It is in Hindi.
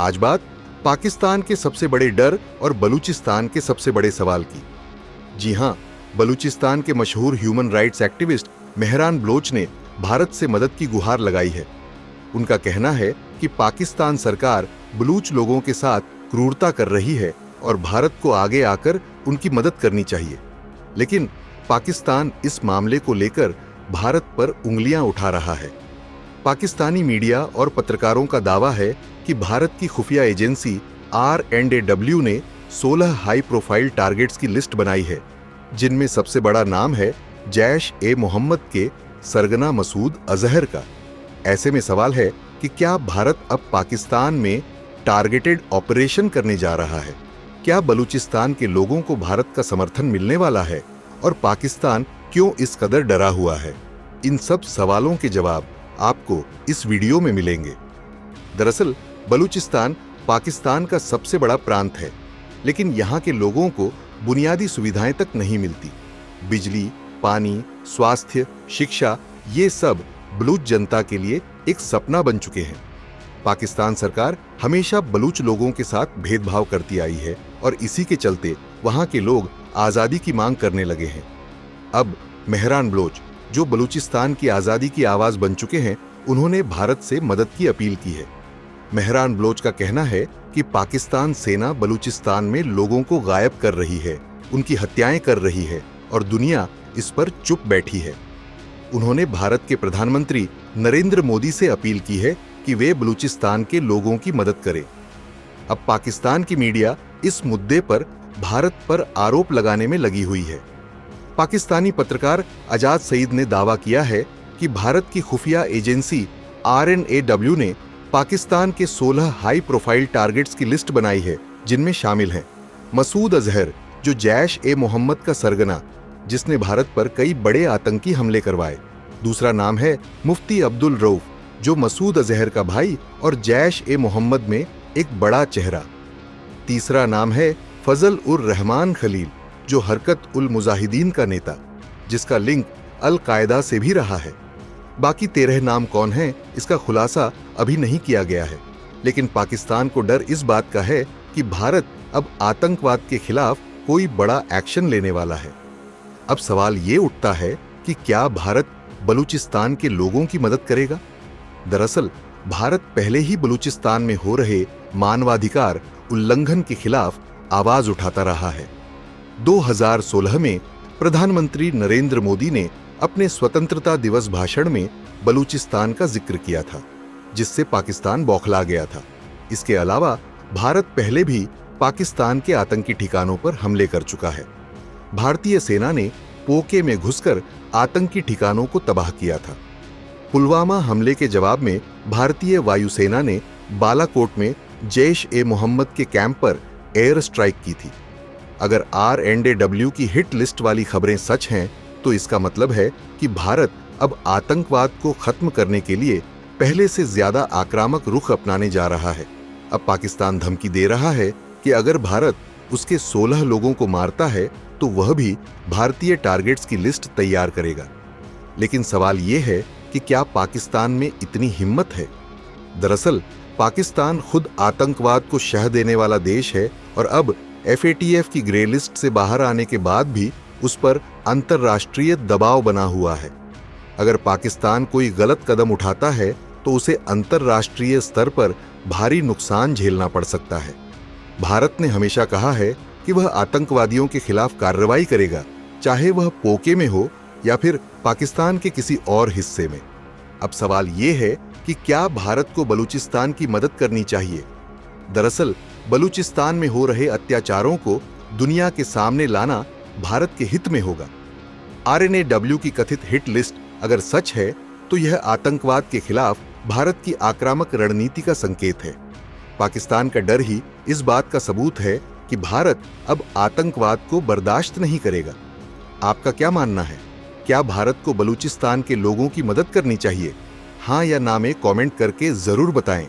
आज बात पाकिस्तान के सबसे बड़े डर और बलूचिस्तान के सबसे बड़े सवाल की। जी हां, बलूचिस्तान के मशहूर human rights activist Mehran Baloch ने भारत से मदद की गुहार लगाई है। उनका कहना है कि पाकिस्तान सरकार बलूच लोगों के साथ क्रूरता कर रही है और भारत को आगे आकर उनकी मदद करनी चाहिए। लेकिन पाकिस्तान इस मामले को लेकर भारत पर उंगलियां उठा रहा है। पाकिस्तानी मीडिया और पत्रकारों का दावा है कि भारत की खुफिया एजेंसी R&AW ने 16 हाई प्रोफाइल टारगेट्स की लिस्ट बनाई है, जिनमें सबसे बड़ा नाम है जैश-ए-मोहम्मद के सरगना मसूद अजहर का। ऐसे में सवाल है कि क्या भारत अब पाकिस्तान में टारगेटेड ऑपरेशन करने जा रहा है? क्या बलूचिस्तान के लोगों को भारत का समर्थन मिलने वाला है और पाकिस्तान क्यों इस कदर डरा हुआ है? इन सब सवालों के जवाब आपको इस वीडियो में मिलेंगे। दरअसल बलूचिस्तान पाकिस्तान का सबसे बड़ा प्रांत है, लेकिन यहाँ के लोगों को बुनियादी सुविधाएं तक नहीं मिलती। बिजली, पानी, स्वास्थ्य, शिक्षा, ये सब बलूच जनता के लिए एक सपना बन चुके हैं। पाकिस्तान सरकार हमेशा बलूच लोगों के साथ भेदभाव करती आई है और इसी के चलते वहां के लोग आजादी की मांग करने लगे हैं। अब मेहरान बलोच, जो बलूचिस्तान की आजादी की आवाज बन चुके हैं, उन्होंने भारत से मदद की अपील की है। मेहरान बलोच का कहना है कि पाकिस्तान सेना बलूचिस्तान में लोगों को गायब कर रही है, उनकी हत्याएं कर रही है और दुनिया इस पर चुप बैठी है। उन्होंने भारत के प्रधानमंत्री नरेंद्र मोदी से अपील की है कि वे बलूचिस्तान के लोगों की मदद करें। अब पाकिस्तान की मीडिया इस मुद्दे पर भारत पर आरोप लगाने में लगी हुई है। पाकिस्तानी पत्रकार आजाद सईद ने दावा किया है कि भारत की खुफिया एजेंसी R&AW ने पाकिस्तान के 16 हाई प्रोफाइल टारगेट्स की लिस्ट बनाई है, जिनमें शामिल हैं मसूद अजहर, जो जैश-ए-मोहम्मद का सरगना, जिसने भारत पर कई बड़े आतंकी हमले करवाए। दूसरा नाम है मुफ्ती अब्दुल रऊफ, जो मसूद अजहर का भाई और जैश-ए-मोहम्मद में एक बड़ा चेहरा। तीसरा नाम है फजल उर रहमान खलील, जो हरकत उल मुजाहिदीन का नेता, जिसका लिंक अल कायदा से भी रहा है। बाकी 13 नाम कौन हैं, इसका खुलासा अभी नहीं किया गया है, लेकिन पाकिस्तान को डर इस बात का है कि भारत अब आतंकवाद के खिलाफ कोई बड़ा एक्शन लेने वाला है। अब सवाल ये उठता है कि क्या भारत बलूचिस्तान के लोगों की मदद करेगा? दरअसल भारत पहले ही बलूचिस्तान में हो रहे मानवाधिकार उल्लंघन के खिलाफ आवाज उठाता रहा है। 2016 में प्रधानमंत्री नरेंद्र मोदी ने अपने स्वतंत्रता दिवस भाषण में बलूचिस्तान का जिक्र किया था, जिससे पाकिस्तान बौखला गया था। इसके अलावा भारत पहले भी पाकिस्तान के आतंकी ठिकानों पर हमले कर चुका है। भारतीय सेना ने पोके में घुसकर आतंकी ठिकानों को तबाह किया था। पुलवामा हमले के जवाब में भारतीय वायुसेना ने बालाकोट में जैश-ए-मोहम्मद के कैंप पर एयर स्ट्राइक की थी। अगर R&AW की हिट लिस्ट वाली खबरें सच हैं, तो इसका मतलब है कि भारत अब आतंकवाद को खत्म करने के लिए पहले से ज्यादा आक्रामक रुख अपनाने जा रहा है। अब पाकिस्तान धमकी दे रहा है कि अगर भारत उसके 16 लोगों को मारता है, तो वह भी भारतीय टारगेट्स की लिस्ट तैयार करेगा। लेकिन सवाल यह है कि क्या पाकिस्तान में इतनी हिम्मत है? दरअसल पाकिस्तान खुद आतंकवाद को शह देने वाला देश है और अब FATF की ग्रे लिस्ट से बाहर आने के बाद भी उस पर अंतर्राष्ट्रीय दबाव बना हुआ है। अगर पाकिस्तान कोई गलत कदम उठाता है, तो उसे अंतर्राष्ट्रीय स्तर पर भारी नुकसान झेलना पड़ सकता है। भारत ने हमेशा कहा है कि वह आतंकवादियों के खिलाफ कार्रवाई करेगा, चाहे वह पोके में हो या फिर पाकिस्तान के किसी और हिस्से में। अब सवाल ये है कि क्या भारत को बलूचिस्तान की मदद करनी चाहिए? दरअसल बलूचिस्तान में हो रहे अत्याचारों को दुनिया के सामने लाना भारत के हित में होगा। R&AW की कथित हिट लिस्ट अगर सच है, तो यह आतंकवाद के खिलाफ भारत की आक्रामक रणनीति का संकेत है। पाकिस्तान का डर ही इस बात का सबूत है कि भारत अब आतंकवाद को बर्दाश्त नहीं करेगा। आपका क्या मानना है? क्या भारत को बलूचिस्तान के लोगों की मदद करनी चाहिए? हाँ या ना में कमेंट करके जरूर बताएं।